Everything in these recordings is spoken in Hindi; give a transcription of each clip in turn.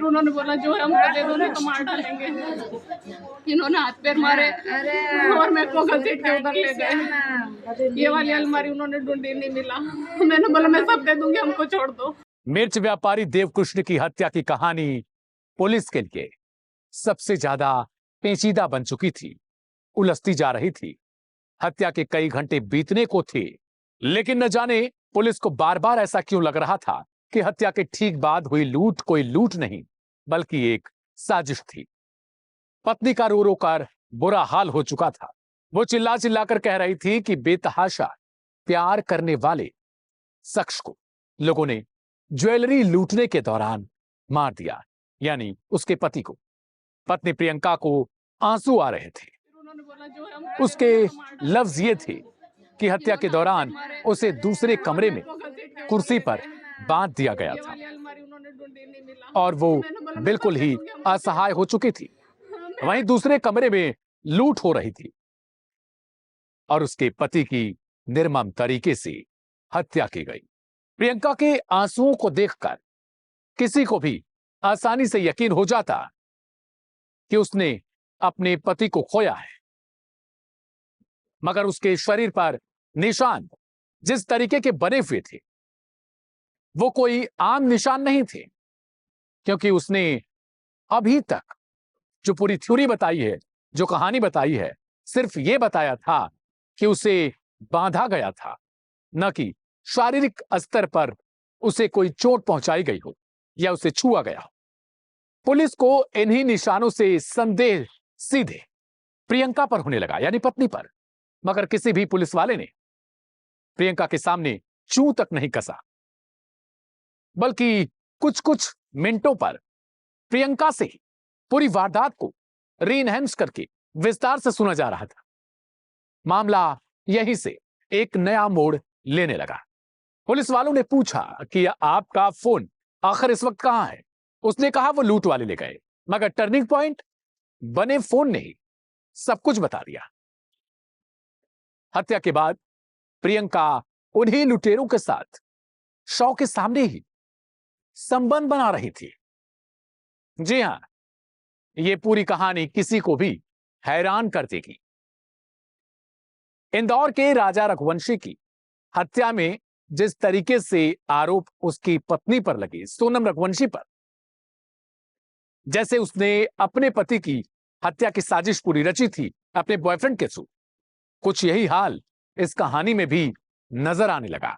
फिर उन्होंने बोला जो है हमको दे दो नहीं तो मार डालेंगे। इन्होंने हाथ पैर मारे और मेरे को घसीट के उधर ले गए। ये वाली अलमारी उन्होंने ढूंढी, नहीं मिला। मैंने बोला मैं सब दे दूंगी, हमको छोड़ दो। मिर्च व्यापारी देवकृष्ण की हत्या की कहानी पुलिस के लिए सबसे ज्यादा पेचीदा बन चुकी थी, उलझती जा रही थी। हत्या के कई घंटे बीतने को थे, लेकिन न जाने पुलिस को बार बार ऐसा क्यों लग रहा था कि हत्या के ठीक बाद हुई लूट कोई लूट नहीं बल्कि एक साजिश थी। पत्नी का रो रो कर बुरा हाल हो चुका था। वो चिल्ला चिल्ला कर कह रही थी कि बेतहाशा प्यार करने वाले शख्स को लोगों ने ज्वेलरी लूटने के दौरान मार दिया, यानी उसके पति को। पत्नी प्रियंका को आंसू आ रहे थे। उसके लफ्ज ये थे कि हत्या के दौरान उसे दूसरे कमरे में कुर्सी पर बांध दिया गया था और वो बिल्कुल ही असहाय हो चुकी थी। वहीं दूसरे कमरे में लूट हो रही थी और उसके पति की निर्मम तरीके से हत्या की गई। प्रियंका के आंसुओं को देखकर किसी को भी आसानी से यकीन हो जाता कि उसने अपने पति को खोया है, मगर उसके शरीर पर निशान जिस तरीके के बने हुए थे वो कोई आम निशान नहीं थे, क्योंकि उसने अभी तक जो पूरी थ्योरी बताई है, जो कहानी बताई है, सिर्फ यह बताया था कि उसे बांधा गया था, न कि शारीरिक स्तर पर उसे कोई चोट पहुंचाई गई हो या उसे छुआ गया हो। पुलिस को इन्हीं निशानों से संदेह सीधे प्रियंका पर होने लगा, यानी पत्नी पर, मगर किसी भी पुलिस वाले ने प्रियंका के सामने चू तक नहीं कसा, बल्कि कुछ कुछ मिनटों पर प्रियंका से ही पूरी वारदात को रीएनहांस करके विस्तार से सुना जा रहा था। मामला यहीं से एक नया मोड़ लेने लगा। पुलिस वालों ने पूछा कि आपका फोन आखिर इस वक्त कहां है? उसने कहा वो लूट वाले ले गए, मगर टर्निंग पॉइंट बने फोन ने ही सब कुछ बता दिया। हत्या के बाद प्रियंका उन्हीं लुटेरों के साथ शव के सामने ही संबंध बना रही थी। जी हां, यह पूरी कहानी किसी को भी हैरान कर देगी। इंदौर के राजा रघुवंशी की हत्या में जिस तरीके से आरोप उसकी पत्नी पर लगे, सोनम रघुवंशी पर, जैसे उसने अपने पति की हत्या की साजिश पूरी रची थी अपने बॉयफ्रेंड के थ्रू, कुछ यही हाल इस कहानी में भी नजर आने लगा।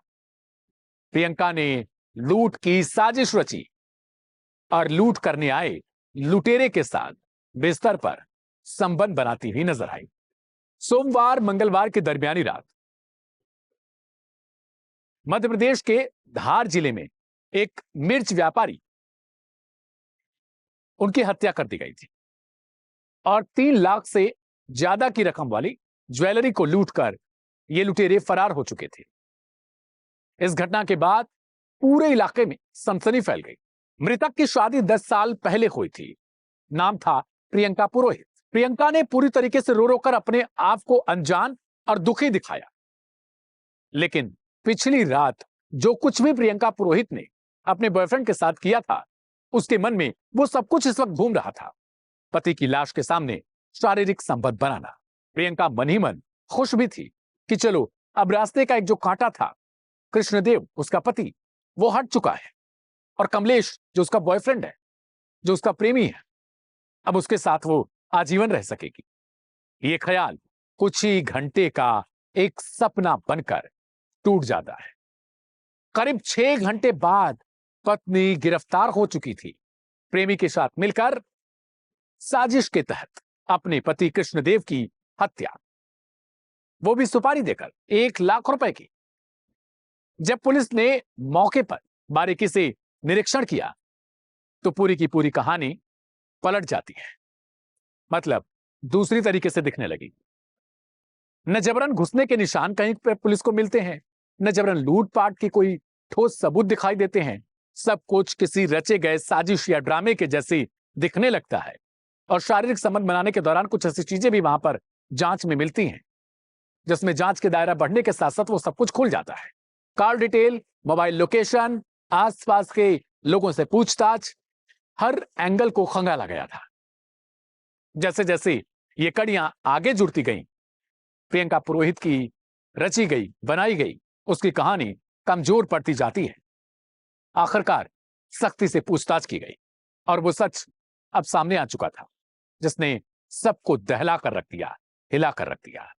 प्रियंका ने लूट की साजिश रची और लूट करने आए लुटेरे के साथ बिस्तर पर संबंध बनाती हुई नजर आई। सोमवार मंगलवार की दरमियानी रात मध्य प्रदेश के धार जिले में एक मिर्च व्यापारी, उनकी हत्या कर दी गई थी और 3 लाख से ज्यादा की रकम वाली ज्वेलरी को लूटकर ये लुटेरे फरार हो चुके थे। इस घटना के बाद पूरे इलाके में सनसनी फैल गई। मृतक की शादी 10 साल पहले हुई थी। नाम था प्रियंका पुरोहित। प्रियंका ने पूरी तरीके से रो रो कर अपने आप को अनजान और दुखी दिखाया, लेकिन पिछली रात जो कुछ भी प्रियंका पुरोहित ने अपने बॉयफ्रेंड के साथ किया था, उसके मन में वो सब कुछ इस वक्त घूम रहा था। पति की लाश के सामने शारीरिक संबंध बनाना। प्रियंका मन ही मन खुश भी थी कि चलो अब रास्ते का एक जो कांटा था, कृष्णदेव उसका पति, वो हट चुका है और कमलेश जो उसका बॉयफ्रेंड है, जो उसका प्रेमी है, अब उसके साथ वो आजीवन रह सकेगी। ये ख्याल कुछ ही घंटे का एक सपना बनकर टूट जाता है। करीब 6 घंटे बाद पत्नी गिरफ्तार हो चुकी थी। प्रेमी के साथ मिलकर साजिश के तहत अपने पति कृष्णदेव की हत्या, वो भी सुपारी देकर 1 लाख रुपए की। जब पुलिस ने मौके पर बारीकी से निरीक्षण किया तो पूरी की पूरी कहानी पलट जाती है, मतलब दूसरी तरीके से दिखने लगी। न जबरन घुसने के निशान कहीं पर पुलिस को मिलते हैं, न जबरन लूटपाट की कोई ठोस सबूत दिखाई देते हैं। सब कुछ किसी रचे गए साजिश या ड्रामे के जैसे दिखने लगता है और शारीरिक संबंध बनाने के दौरान कुछ ऐसी चीजें भी वहां पर जांच में मिलती हैं, जिसमें जांच के दायरा बढ़ने के साथ साथ वो सब कुछ खुल जाता है। कार डिटेल, मोबाइल लोकेशन, आसपास के लोगों से पूछताछ, हर एंगल को खंगाला गया था। जैसे जैसे ये कड़ियां आगे जुड़ती गईं, प्रियंका पुरोहित की रची गई, बनाई गई उसकी कहानी कमजोर पड़ती जाती है। आखिरकार सख्ती से पूछताछ की गई और वो सच अब सामने आ चुका था, जिसने सबको दहला कर रख दिया, हिला कर रख दिया।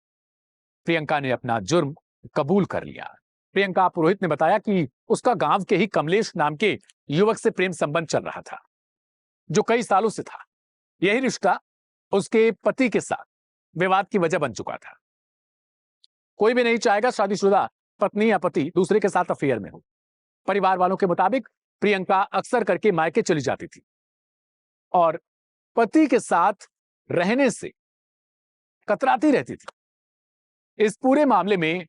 प्रियंका ने अपना जुर्म कबूल कर लिया। प्रियंका पुरोहित ने बताया कि उसका गांव के ही कमलेश नाम के युवक से प्रेम संबंध चल रहा था, जो कई सालों से था। यही रिश्ता उसके पति के साथ विवाद की वजह बन चुका था। कोई भी नहीं चाहेगा शादीशुदा पत्नी या पति दूसरे के साथ अफेयर में हो। परिवार वालों के मुताबिक प्रियंका अक्सर करके मायके चली जाती थी और पति के साथ रहने से कतराती रहती थी। इस पूरे मामले में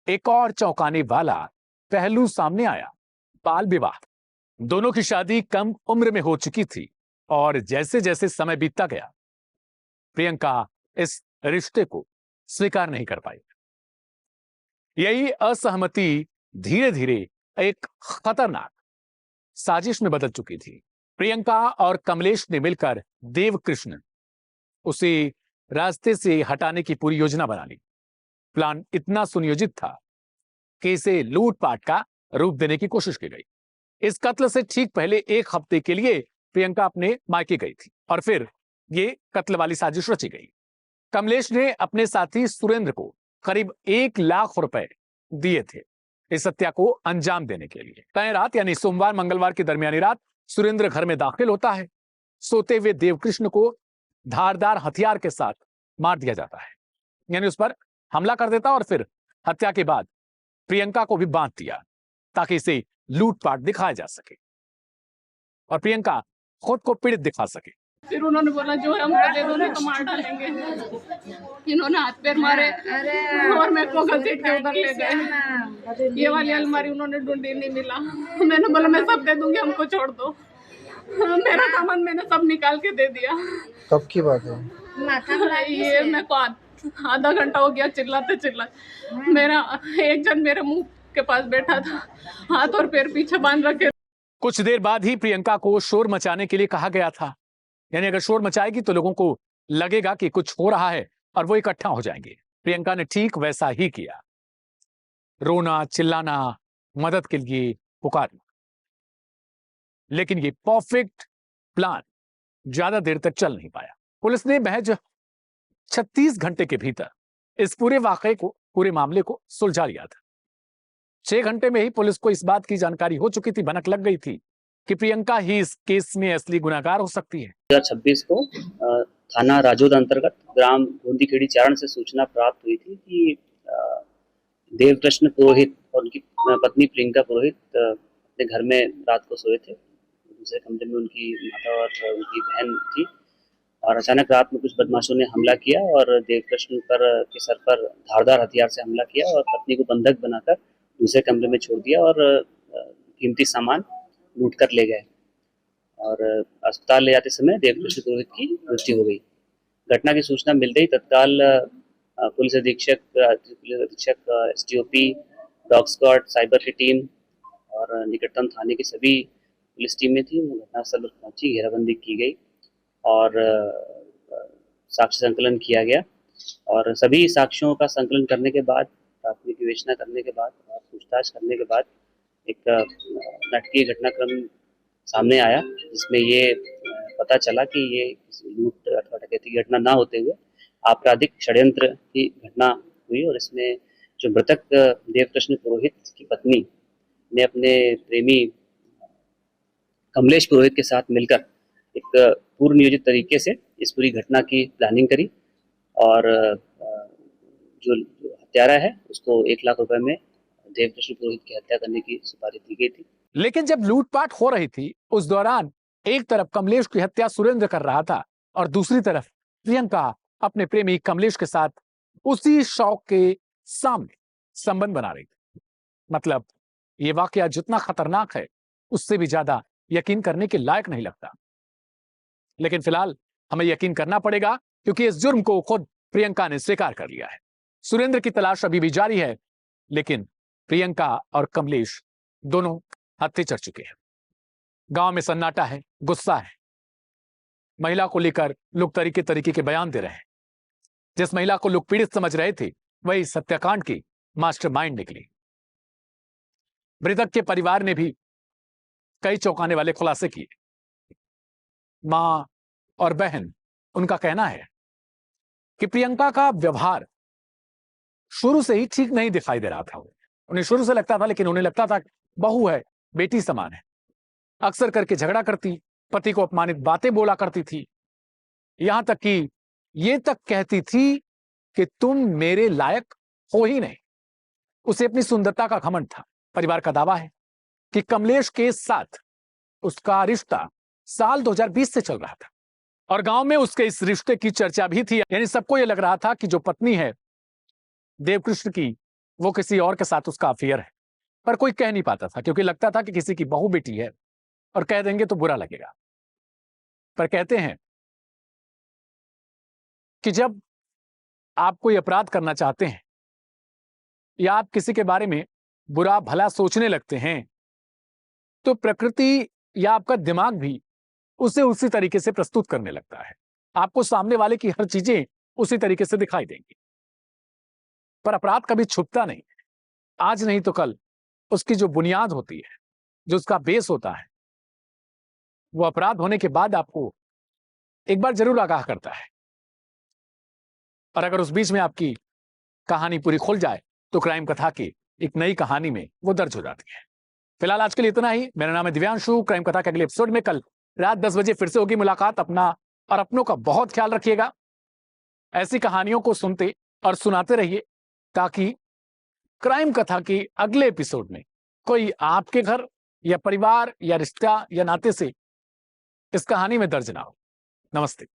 एक और चौंकाने वाला पहलू सामने आया, बाल विवाह। दोनों की शादी कम उम्र में हो चुकी थी और जैसे जैसे समय बीतता गया, प्रियंका इस रिश्ते को स्वीकार नहीं कर पाई। यही असहमति धीरे धीरे एक खतरनाक साजिश में बदल चुकी थी। प्रियंका और कमलेश ने मिलकर देवकृष्ण उसे रास्ते से हटाने की पूरी योजना बना ली। प्लान इतना सुनियोजित था कि इसे लूटपाट का रूप देने की कोशिश की गई। इस कत्ल से ठीक पहले एक हफ्ते के लिए प्रियंका अपने मायके गई थी और फिर ये कत्ल वाली साजिश रची गई। कमलेश ने अपने साथी सुरेंद्र को करीब 1 लाख रुपए दिए थे इस हत्या को अंजाम देने के लिए। तय रात यानी सोमवार मंगलवार की दरमियानी रात सुरेंद्र घर में दाखिल होता है। सोते हुए देवकृष्ण को धारदार हथियार के साथ मार दिया जाता है, यानी उस पर हमला कर देता और फिर हत्या के बाद प्रियंका को भी बांध दिया ताकि इसे लूटपाट दिखाया जा सके और प्रियंका खुद को पीड़ित दिखा सके। फिर उन्होंने बोला जो हमको दे दो नहीं तो मार डालेंगे। इन्होंने हाथ पैर मारे और मेरे को घसीट के उधर ले गए। ये वाली अलमारी उन्होंने ढूंढी, नहीं मिला। मैंने बोला मैं सब दे दूंगी, हमको छोड़ दो। मेरा सामान मैंने सब निकाल के दे दिया। कब की बात है? ये मेरे को आधा घंटा हो गया चिल्लाते चिल्लाते। मेरा एक जन मेरे मुंह के पास बैठा था, हाथ और पैर पीछे बांध रखे। कुछ देर बाद ही प्रियंका को शोर मचाने के लिए कहा गया था, यानी अगर शोर मचाएगी तो लोगों को लगेगा कि कुछ हो रहा है और वो इकट्ठा हो जाएंगे। प्रियंका ने ठीक वैसा ही किया, रोना चिल्लाना, मदद के लिए पुकारना। लेकिन ये परफेक्ट प्लान ज्यादा देर तक चल नहीं पाया। पुलिस ने महज 36 घंटे के भीतर इस पूरे वाकये को, पूरे मामले को सुलझा लिया था। 6 घंटे में ही पुलिस को इस बात की जानकारी हो चुकी थी, भनक लग गई थी कि प्रियंका ही इस केस में असली गुनहगार हो सकती है। 2026 को थाना राजोद अंतर्गत ग्राम गोंदीखेड़ी चारण से सूचना प्राप्त हुई थी कि देवकृष्ण पुरोहित और उनकी पत्नी प्रियंका पुरोहित अपने घर में रात को सोए थे। दूसरे कमरे में उनकी माता और उनकी बहन थी और अचानक रात में कुछ बदमाशों ने हमला किया और देवकृष्ण के सर पर धारदार हथियार से हमला किया और पत्नी को बंधक बनाकर दूसरे कमरे में छोड़ दिया और कीमती सामान लूट कर ले गए और अस्पताल ले जाते समय देवकृष्ण पुरोहित की मृत्यु हो गई। घटना की सूचना मिलते ही तत्काल पुलिस अधीक्षक एसडीओपी, डॉग स्क्वाड, साइबर की टीम और निकटतम थाने की सभी पुलिस टीमें थी, घटनास्थल पर पहुंची, घेराबंदी की गई और साक्ष्य संकलन किया गया और सभी साक्ष्यों का संकलन करने के बाद, प्राथमिक विवेचना करने के बाद और पूछताछ करने के बाद एक नाटकीय घटनाक्रम सामने आया, जिसमें ये पता चला कि ये लूट अथवा डकैती की घटना ना होते हुए आपराधिक षड्यंत्र की घटना हुई और इसमें जो मृतक देवकृष्ण पुरोहित की पत्नी ने अपने प्रेमी कमलेश पुरोहित के साथ मिलकर एक पूर्व नियोजित तरीके से इस पूरी घटना की प्लानिंग करी और जो हत्यारा है उसको 1 लाख रुपए में देवकृष्ण पुरोहित की हत्या करने की सुपारी दी गई थी। लेकिन जब लूटपाट हो रही थी उस दौरान एक तरफ कमलेश की हत्या सुरेंद्र कर रहा था और दूसरी तरफ प्रियंका अपने प्रेमी कमलेश के साथ उसी शौक के सामने संबंध बना रही थी। मतलब ये वाकया जितना खतरनाक है उससे भी ज्यादा यकीन करने के लायक नहीं लगता। लेकिन फिलहाल हमें यकीन करना पड़ेगा क्योंकि इस जुर्म को खुद प्रियंका ने स्वीकार कर लिया है। सुरेंद्र की तलाश अभी भी जारी है, लेकिन प्रियंका और कमलेश दोनों हत्थे चढ़ चुके हैं। गांव में सन्नाटा है, गुस्सा है, महिला को लेकर लोग तरीके तरीके के बयान दे रहे हैं। जिस महिला को लोग पीड़ित समझ रहे थे वही सत्याकांड की मास्टरमाइंड निकली। मृतक के परिवार ने भी कई चौंकाने वाले खुलासे किए। मां और बहन, उनका कहना है कि प्रियंका का व्यवहार शुरू से ही ठीक नहीं दिखाई दे रहा था। उन्हें शुरू से लगता था, लेकिन उन्हें लगता था बहू है, बेटी समान है। अक्सर करके झगड़ा करती, पति को अपमानित बातें बोला करती थी, यहां तक कि ये तक कहती थी कि तुम मेरे लायक हो ही नहीं। उसे अपनी सुंदरता का घमंड था। परिवार का दावा है कि कमलेश के साथ उसका रिश्ता साल 2020 से चल रहा था और गांव में उसके इस रिश्ते की चर्चा भी थी। यानी सबको यह लग रहा था कि जो पत्नी है देवकृष्ण की, वो किसी और के साथ उसका अफेयर है, पर कोई कह नहीं पाता था क्योंकि लगता था कि किसी की बहू बेटी है और कह देंगे तो बुरा लगेगा। पर कहते हैं कि जब आप कोई अपराध करना चाहते हैं या आप किसी के बारे में बुरा भला सोचने लगते हैं तो प्रकृति या आपका दिमाग भी उसे उसी तरीके से प्रस्तुत करने लगता है। आपको सामने वाले की हर चीजें उसी तरीके से दिखाई देंगी। पर अपराध कभी छुपता नहीं। आज नहीं तो कल उसकी जो बुनियाद होती है, जो उसका बेस होता है, वो अपराध होने के बाद आपको एक बार जरूर आगाह करता है। और अगर उस बीच में आपकी कहानी पूरी खुल जाए तो क्राइम कथा की एक नई कहानी में वो दर्ज हो जाती है। फिलहाल आज के लिए इतना ही। मेरा नाम है दिव्यांशु। क्राइम कथा के अगले एपिसोड में कल रात 10 बजे फिर से होगी मुलाकात। अपना और अपनों का बहुत ख्याल रखिएगा। ऐसी कहानियों को सुनते और सुनाते रहिए ताकि क्राइम कथा के अगले एपिसोड में कोई आपके घर या परिवार या रिश्ता या नाते से इस कहानी में दर्ज ना हो। नमस्ते।